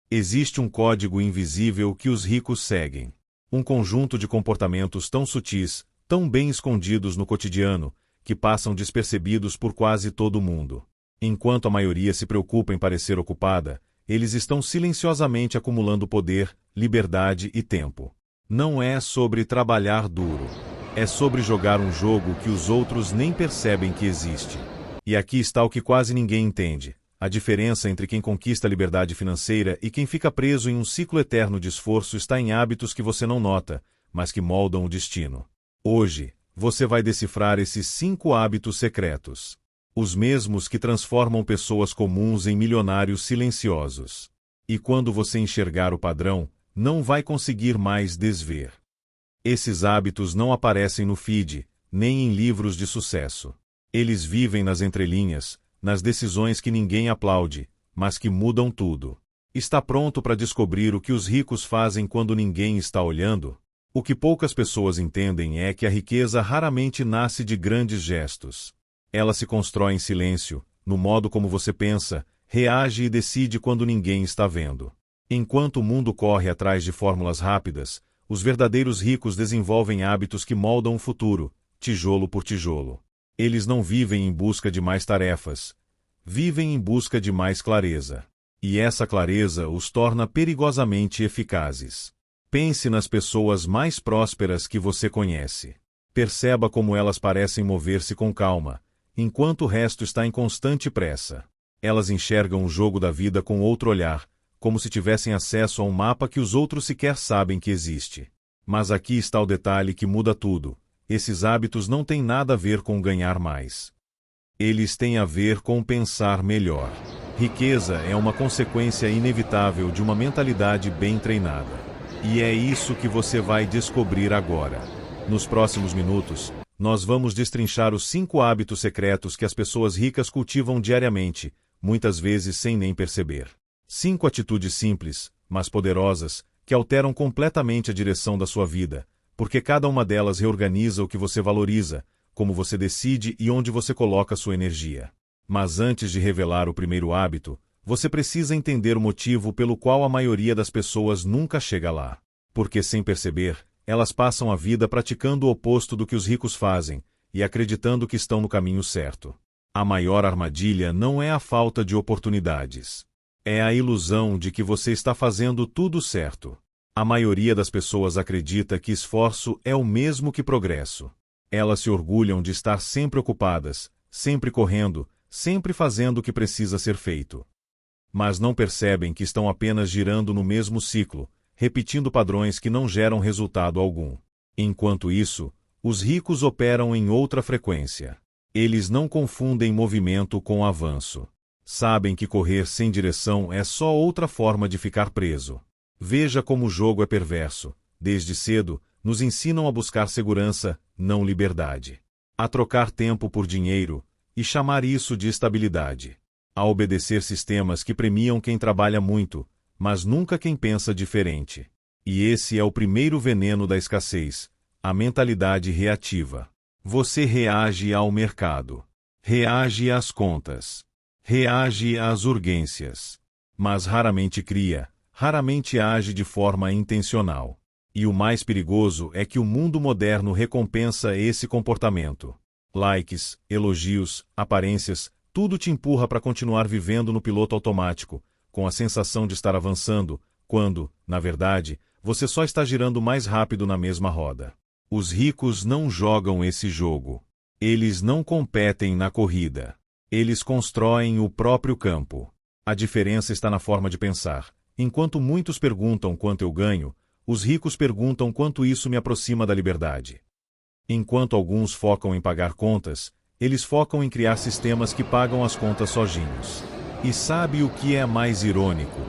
Existe um código invisível que os ricos seguem. Um conjunto de comportamentos tão sutis, tão bem escondidos no cotidiano, que passam despercebidos por quase todo mundo. Enquanto a maioria se preocupa em parecer ocupada, eles estão silenciosamente acumulando poder, liberdade e tempo. Não é sobre trabalhar duro. É sobre jogar um jogo que os outros nem percebem que existe. E aqui está o que quase ninguém entende: a diferença entre quem conquista a liberdade financeira e quem fica preso em um ciclo eterno de esforço está em hábitos que você não nota, mas que moldam o destino. Hoje, você vai decifrar esses 5 hábitos secretos. Os mesmos que transformam pessoas comuns em milionários silenciosos. E quando você enxergar o padrão, não vai conseguir mais desver. Esses hábitos não aparecem no feed, nem em livros de sucesso. Eles vivem nas entrelinhas, nas decisões que ninguém aplaude, mas que mudam tudo. Está pronto para descobrir o que os ricos fazem quando ninguém está olhando? O que poucas pessoas entendem é que a riqueza raramente nasce de grandes gestos. Ela se constrói em silêncio, no modo como você pensa, reage e decide quando ninguém está vendo. Enquanto o mundo corre atrás de fórmulas rápidas, os verdadeiros ricos desenvolvem hábitos que moldam o futuro, tijolo por tijolo. Eles não vivem em busca de mais tarefas. Vivem em busca de mais clareza. E essa clareza os torna perigosamente eficazes. Pense nas pessoas mais prósperas que você conhece. Perceba como elas parecem mover-se com calma, enquanto o resto está em constante pressa. Elas enxergam o jogo da vida com outro olhar, como se tivessem acesso a um mapa que os outros sequer sabem que existe. Mas aqui está o detalhe que muda tudo. Esses hábitos não têm nada a ver com ganhar mais. Eles têm a ver com pensar melhor. Riqueza é uma consequência inevitável de uma mentalidade bem treinada. E é isso que você vai descobrir agora. Nos próximos minutos, nós vamos destrinchar os 5 hábitos secretos que as pessoas ricas cultivam diariamente, muitas vezes sem nem perceber. 5 atitudes simples, mas poderosas, que alteram completamente a direção da sua vida, porque cada uma delas reorganiza o que você valoriza, como você decide e onde você coloca sua energia. Mas antes de revelar o primeiro hábito, você precisa entender o motivo pelo qual a maioria das pessoas nunca chega lá. Porque, sem perceber, elas passam a vida praticando o oposto do que os ricos fazem, e acreditando que estão no caminho certo. A maior armadilha não é a falta de oportunidades. É a ilusão de que você está fazendo tudo certo. A maioria das pessoas acredita que esforço é o mesmo que progresso. Elas se orgulham de estar sempre ocupadas, sempre correndo, sempre fazendo o que precisa ser feito. Mas não percebem que estão apenas girando no mesmo ciclo, repetindo padrões que não geram resultado algum. Enquanto isso, os ricos operam em outra frequência. Eles não confundem movimento com avanço. Sabem que correr sem direção é só outra forma de ficar preso. Veja como o jogo é perverso. Desde cedo, nos ensinam a buscar segurança, não liberdade. A trocar tempo por dinheiro, e chamar isso de estabilidade. A obedecer sistemas que premiam quem trabalha muito, mas nunca quem pensa diferente. E esse é o primeiro veneno da escassez, a mentalidade reativa. Você reage ao mercado. Reage às contas. Reage às urgências. Mas raramente cria, raramente age de forma intencional. E o mais perigoso é que o mundo moderno recompensa esse comportamento. Likes, elogios, aparências, tudo te empurra para continuar vivendo no piloto automático, com a sensação de estar avançando, quando, na verdade, você só está girando mais rápido na mesma roda. Os ricos não jogam esse jogo. Eles não competem na corrida. Eles constroem o próprio campo. A diferença está na forma de pensar. Enquanto muitos perguntam quanto eu ganho, os ricos perguntam quanto isso me aproxima da liberdade. Enquanto alguns focam em pagar contas, eles focam em criar sistemas que pagam as contas sozinhos. E sabe o que é mais irônico?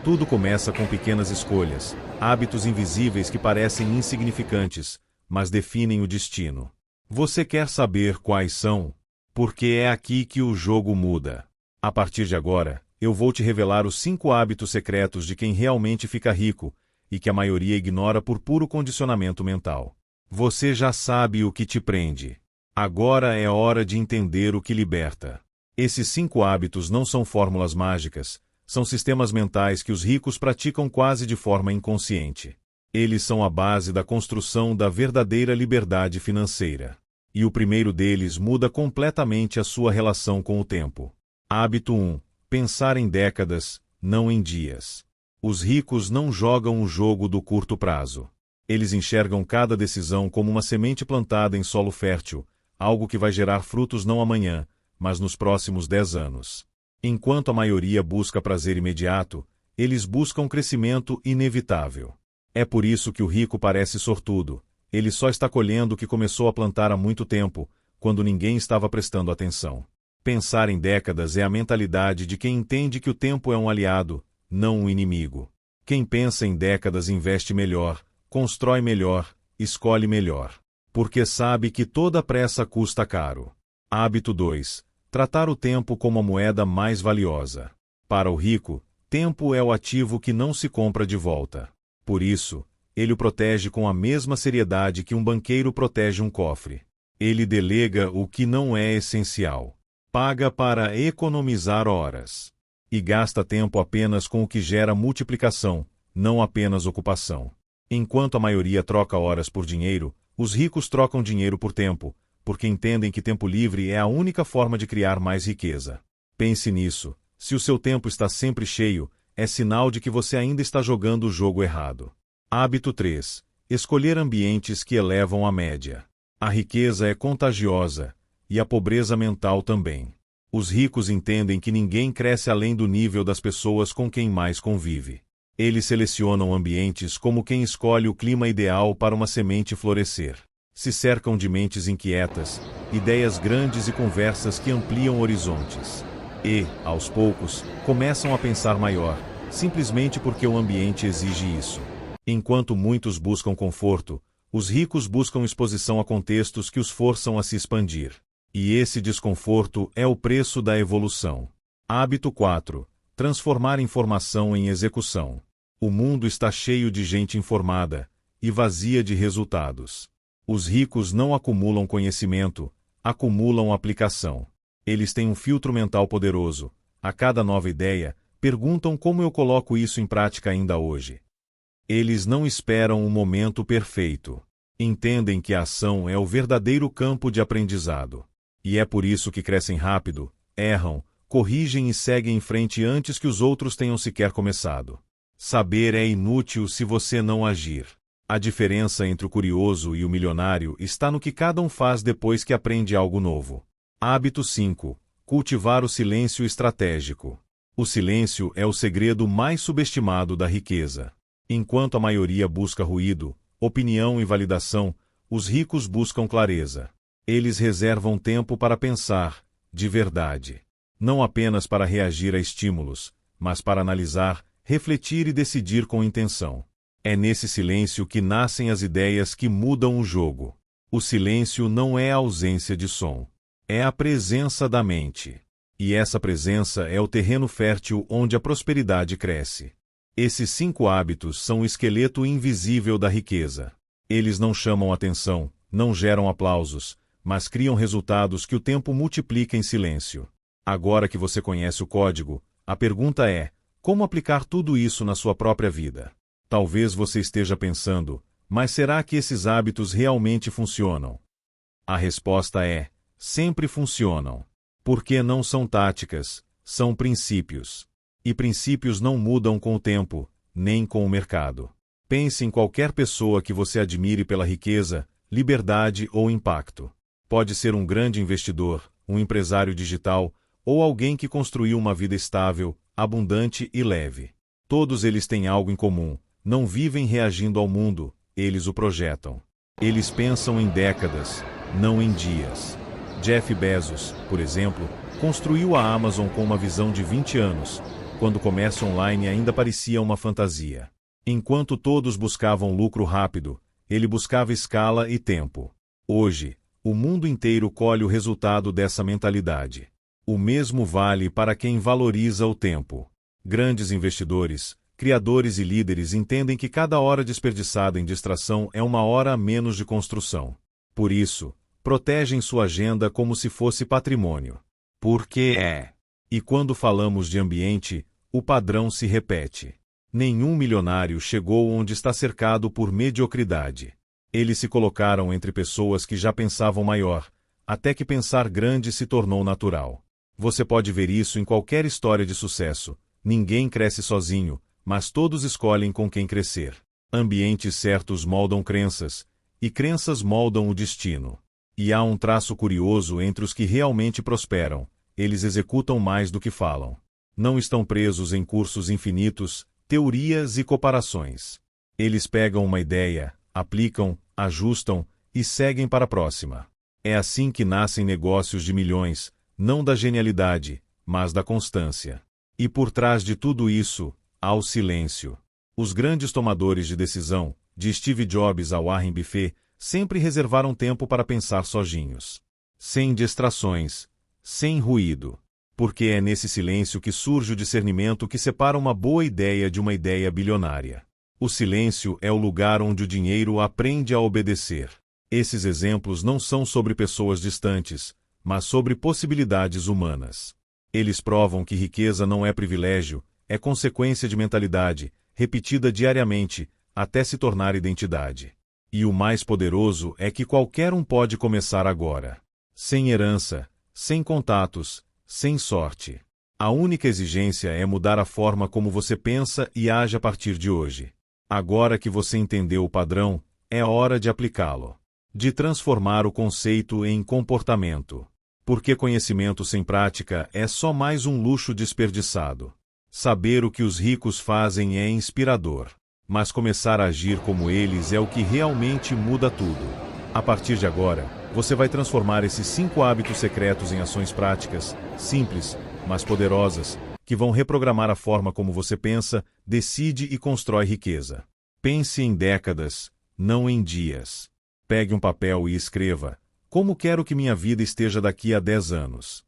Tudo começa com pequenas escolhas, hábitos invisíveis que parecem insignificantes, mas definem o destino. Você quer saber quais são? Porque é aqui que o jogo muda. A partir de agora, eu vou te revelar os 5 hábitos secretos de quem realmente fica rico, e que a maioria ignora por puro condicionamento mental. Você já sabe o que te prende. Agora é hora de entender o que liberta. Esses 5 hábitos não são fórmulas mágicas, São sistemas mentais que os ricos praticam quase de forma inconsciente. Eles são a base da construção da verdadeira liberdade financeira. E o primeiro deles muda completamente a sua relação com o tempo. Hábito 1. Pensar em décadas, não em dias. Os ricos não jogam o jogo do curto prazo. Eles enxergam cada decisão como uma semente plantada em solo fértil, algo que vai gerar frutos não amanhã, mas nos próximos 10 anos. Enquanto a maioria busca prazer imediato, eles buscam crescimento inevitável. É por isso que o rico parece sortudo. Ele só está colhendo o que começou a plantar há muito tempo, quando ninguém estava prestando atenção. Pensar em décadas é a mentalidade de quem entende que o tempo é um aliado, não um inimigo. Quem pensa em décadas investe melhor, constrói melhor, escolhe melhor. Porque sabe que toda pressa custa caro. Hábito 2. Tratar o tempo como a moeda mais valiosa. Para o rico, tempo é o ativo que não se compra de volta. Por isso, ele o protege com a mesma seriedade que um banqueiro protege um cofre. Ele delega o que não é essencial. Paga para economizar horas. E gasta tempo apenas com o que gera multiplicação, não apenas ocupação. Enquanto a maioria troca horas por dinheiro, os ricos trocam dinheiro por tempo, porque entendem que tempo livre é a única forma de criar mais riqueza. Pense nisso. Se o seu tempo está sempre cheio, é sinal de que você ainda está jogando o jogo errado. Hábito 3. Escolher ambientes que elevam a média. A riqueza é contagiosa, e a pobreza mental também. Os ricos entendem que ninguém cresce além do nível das pessoas com quem mais convive. Eles selecionam ambientes como quem escolhe o clima ideal para uma semente florescer. Se cercam de mentes inquietas, ideias grandes e conversas que ampliam horizontes. E, aos poucos, começam a pensar maior, simplesmente porque o ambiente exige isso. Enquanto muitos buscam conforto, os ricos buscam exposição a contextos que os forçam a se expandir. E esse desconforto é o preço da evolução. Hábito 4. Transformar informação em execução. O mundo está cheio de gente informada e vazia de resultados. Os ricos não acumulam conhecimento, acumulam aplicação. Eles têm um filtro mental poderoso. A cada nova ideia, perguntam como eu coloco isso em prática ainda hoje. Eles não esperam o momento perfeito. Entendem que a ação é o verdadeiro campo de aprendizado. E é por isso que crescem rápido, erram, corrigem e seguem em frente antes que os outros tenham sequer começado. Saber é inútil se você não agir. A diferença entre o curioso e o milionário está no que cada um faz depois que aprende algo novo. Hábito 5. Cultivar o silêncio estratégico. O silêncio é o segredo mais subestimado da riqueza. Enquanto a maioria busca ruído, opinião e validação, os ricos buscam clareza. Eles reservam tempo para pensar, de verdade. Não apenas para reagir a estímulos, mas para analisar, refletir e decidir com intenção. É nesse silêncio que nascem as ideias que mudam o jogo. O silêncio não é a ausência de som. É a presença da mente. E essa presença é o terreno fértil onde a prosperidade cresce. Esses 5 hábitos são o esqueleto invisível da riqueza. Eles não chamam atenção, não geram aplausos, mas criam resultados que o tempo multiplica em silêncio. Agora que você conhece o código, a pergunta é: como aplicar tudo isso na sua própria vida? Talvez você esteja pensando, mas será que esses hábitos realmente funcionam? A resposta é: sempre funcionam. Porque não são táticas, são princípios. E princípios não mudam com o tempo, nem com o mercado. Pense em qualquer pessoa que você admire pela riqueza, liberdade ou impacto. Pode ser um grande investidor, um empresário digital, ou alguém que construiu uma vida estável, abundante e leve. Todos eles têm algo em comum. Não vivem reagindo ao mundo, eles o projetam. Eles pensam em décadas, não em dias. Jeff Bezos, por exemplo, construiu a Amazon com uma visão de 20 anos, quando o comércio online ainda parecia uma fantasia. Enquanto todos buscavam lucro rápido, ele buscava escala e tempo. Hoje, o mundo inteiro colhe o resultado dessa mentalidade. O mesmo vale para quem valoriza o tempo. Grandes investidores, criadores e líderes entendem que cada hora desperdiçada em distração é uma hora a menos de construção. Por isso, protegem sua agenda como se fosse patrimônio. Porque é. E quando falamos de ambiente, o padrão se repete. Nenhum milionário chegou onde está cercado por mediocridade. Eles se colocaram entre pessoas que já pensavam maior, até que pensar grande se tornou natural. Você pode ver isso em qualquer história de sucesso. Ninguém cresce sozinho, mas todos escolhem com quem crescer. Ambientes certos moldam crenças, e crenças moldam o destino. E há um traço curioso entre os que realmente prosperam: eles executam mais do que falam. Não estão presos em cursos infinitos, teorias e comparações. Eles pegam uma ideia, aplicam, ajustam e seguem para a próxima. É assim que nascem negócios de milhões, não da genialidade, mas da constância. E por trás de tudo isso, há o silêncio. Os grandes tomadores de decisão, de Steve Jobs a Warren Buffett, sempre reservaram tempo para pensar sozinhos. Sem distrações, sem ruído. Porque é nesse silêncio que surge o discernimento que separa uma boa ideia de uma ideia bilionária. O silêncio é o lugar onde o dinheiro aprende a obedecer. Esses exemplos não são sobre pessoas distantes, mas sobre possibilidades humanas. Eles provam que riqueza não é privilégio, é consequência de mentalidade, repetida diariamente, até se tornar identidade. E o mais poderoso é que qualquer um pode começar agora. Sem herança, sem contatos, sem sorte. A única exigência é mudar a forma como você pensa e age a partir de hoje. Agora que você entendeu o padrão, é hora de aplicá-lo. De transformar o conceito em comportamento. Porque conhecimento sem prática é só mais um luxo desperdiçado. Saber o que os ricos fazem é inspirador. Mas começar a agir como eles é o que realmente muda tudo. A partir de agora, você vai transformar esses 5 hábitos secretos em ações práticas, simples, mas poderosas, que vão reprogramar a forma como você pensa, decide e constrói riqueza. Pense em décadas, não em dias. Pegue um papel e escreva: como quero que minha vida esteja daqui a 10 anos.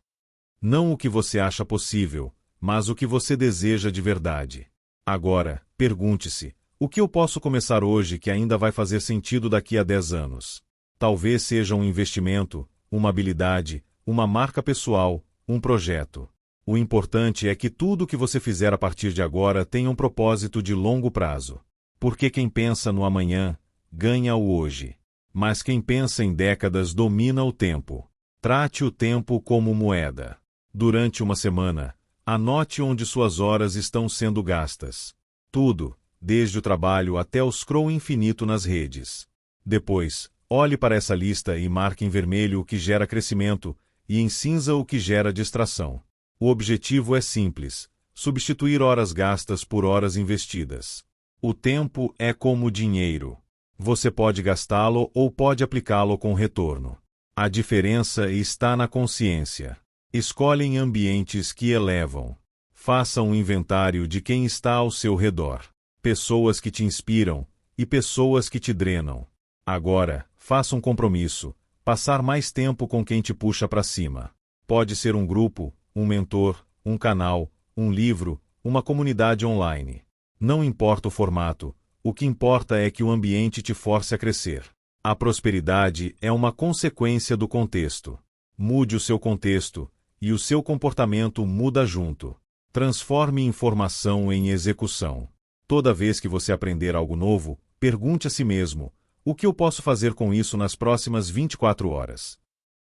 Não o que você acha possível, mas o que você deseja de verdade. Agora, pergunte-se: o que eu posso começar hoje que ainda vai fazer sentido daqui a 10 anos? Talvez seja um investimento, uma habilidade, uma marca pessoal, um projeto. O importante é que tudo o que você fizer a partir de agora tenha um propósito de longo prazo. Porque quem pensa no amanhã, ganha o hoje. Mas quem pensa em décadas domina o tempo. Trate o tempo como moeda. Durante uma semana, anote onde suas horas estão sendo gastas. Tudo, desde o trabalho até o scroll infinito nas redes. Depois, olhe para essa lista e marque em vermelho o que gera crescimento e em cinza o que gera distração. O objetivo é simples: substituir horas gastas por horas investidas. O tempo é como dinheiro. Você pode gastá-lo ou pode aplicá-lo com retorno. A diferença está na consciência. Escolhe em ambientes que elevam. Faça um inventário de quem está ao seu redor. Pessoas que te inspiram e pessoas que te drenam. Agora, faça um compromisso: passar mais tempo com quem te puxa para cima. Pode ser um grupo, um mentor, um canal, um livro, uma comunidade online. Não importa o formato, o que importa é que o ambiente te force a crescer. A prosperidade é uma consequência do contexto. Mude o seu contexto, e o seu comportamento muda junto. Transforme informação em execução. Toda vez que você aprender algo novo, pergunte a si mesmo: o que eu posso fazer com isso nas próximas 24 horas?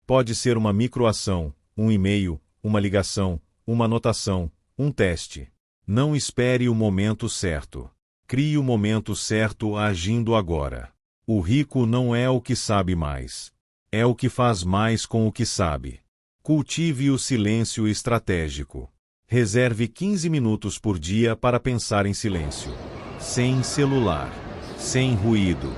Pode ser uma microação, um e-mail, uma ligação, uma anotação, um teste. Não espere o momento certo. Crie o momento certo agindo agora. O rico não é o que sabe mais. É o que faz mais com o que sabe. Cultive o silêncio estratégico. Reserve 15 minutos por dia para pensar em silêncio. Sem celular. Sem ruído.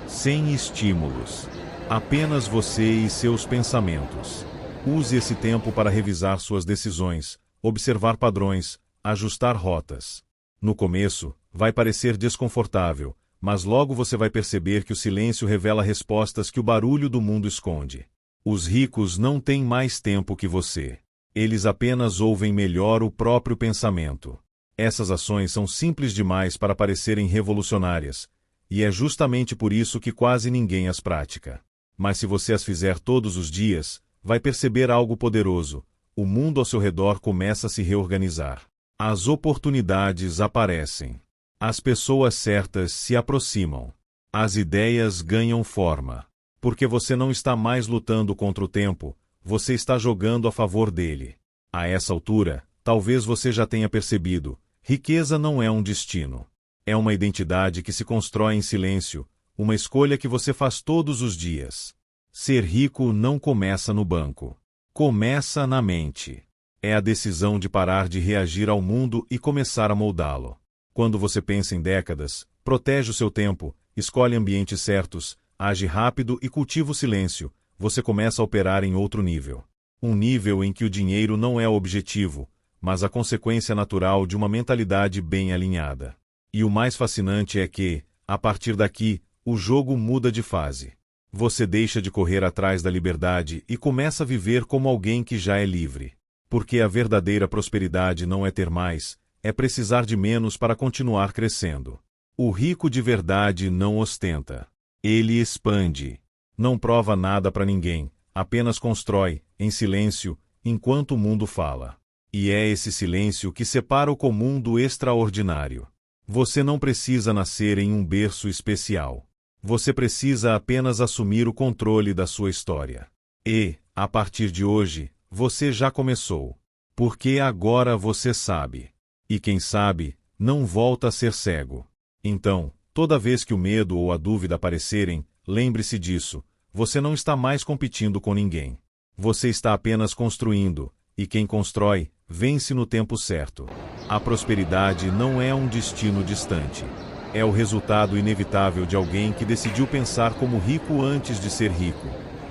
Sem estímulos. Apenas você e seus pensamentos. Use esse tempo para revisar suas decisões, observar padrões, ajustar rotas. No começo, vai parecer desconfortável, mas logo você vai perceber que o silêncio revela respostas que o barulho do mundo esconde. Os ricos não têm mais tempo que você. Eles apenas ouvem melhor o próprio pensamento. Essas ações são simples demais para parecerem revolucionárias, e é justamente por isso que quase ninguém as pratica. Mas se você as fizer todos os dias, vai perceber algo poderoso: o mundo ao seu redor começa a se reorganizar. As oportunidades aparecem. As pessoas certas se aproximam. As ideias ganham forma. Porque você não está mais lutando contra o tempo, você está jogando a favor dele. A essa altura, talvez você já tenha percebido, riqueza não é um destino. É uma identidade que se constrói em silêncio, uma escolha que você faz todos os dias. Ser rico não começa no banco. Começa na mente. É a decisão de parar de reagir ao mundo e começar a moldá-lo. Quando você pensa em décadas, protege o seu tempo, escolhe ambientes certos, age rápido e cultiva o silêncio, você começa a operar em outro nível. Um nível em que o dinheiro não é o objetivo, mas a consequência natural de uma mentalidade bem alinhada. E o mais fascinante é que, a partir daqui, o jogo muda de fase. Você deixa de correr atrás da liberdade e começa a viver como alguém que já é livre. Porque a verdadeira prosperidade não é ter mais, é precisar de menos para continuar crescendo. O rico de verdade não ostenta. Ele expande. Não prova nada para ninguém, apenas constrói, em silêncio, enquanto o mundo fala. E é esse silêncio que separa o comum do extraordinário. Você não precisa nascer em um berço especial. Você precisa apenas assumir o controle da sua história. E, a partir de hoje, você já começou. Porque agora você sabe. E quem sabe, não volta a ser cego. Então, toda vez que o medo ou a dúvida aparecerem, lembre-se disso. Você não está mais competindo com ninguém. Você está apenas construindo, e quem constrói, vence no tempo certo. A prosperidade não é um destino distante. É o resultado inevitável de alguém que decidiu pensar como rico antes de ser rico.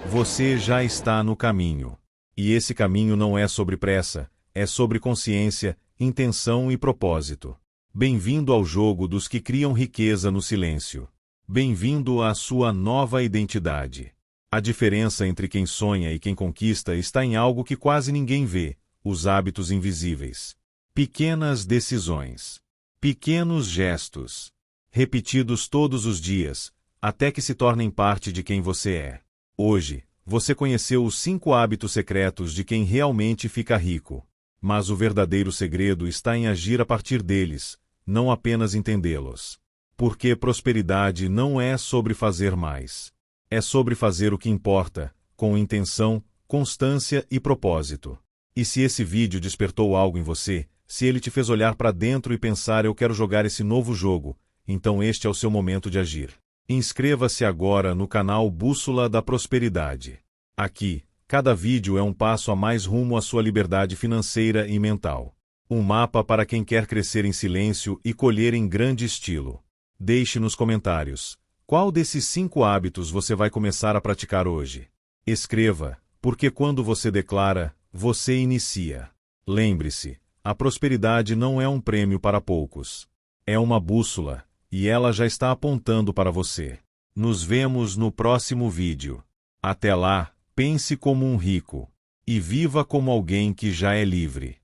Você já está no caminho. E esse caminho não é sobre pressa, é sobre consciência, intenção e propósito. Bem-vindo ao jogo dos que criam riqueza no silêncio. Bem-vindo à sua nova identidade. A diferença entre quem sonha e quem conquista está em algo que quase ninguém vê: os hábitos invisíveis. Pequenas decisões. Pequenos gestos. Repetidos todos os dias, até que se tornem parte de quem você é. Hoje, você conheceu os 5 hábitos secretos de quem realmente fica rico. Mas o verdadeiro segredo está em agir a partir deles, não apenas entendê-los. Porque prosperidade não é sobre fazer mais. É sobre fazer o que importa, com intenção, constância e propósito. E se esse vídeo despertou algo em você, se ele te fez olhar para dentro e pensar: eu quero jogar esse novo jogo, então este é o seu momento de agir. Inscreva-se agora no canal Bússola da Prosperidade. Aqui, cada vídeo é um passo a mais rumo à sua liberdade financeira e mental. Um mapa para quem quer crescer em silêncio e colher em grande estilo. Deixe nos comentários: qual desses 5 hábitos você vai começar a praticar hoje? Escreva, porque quando você declara, você inicia. Lembre-se, a prosperidade não é um prêmio para poucos. É uma bússola, e ela já está apontando para você. Nos vemos no próximo vídeo. Até lá, pense como um rico. E viva como alguém que já é livre.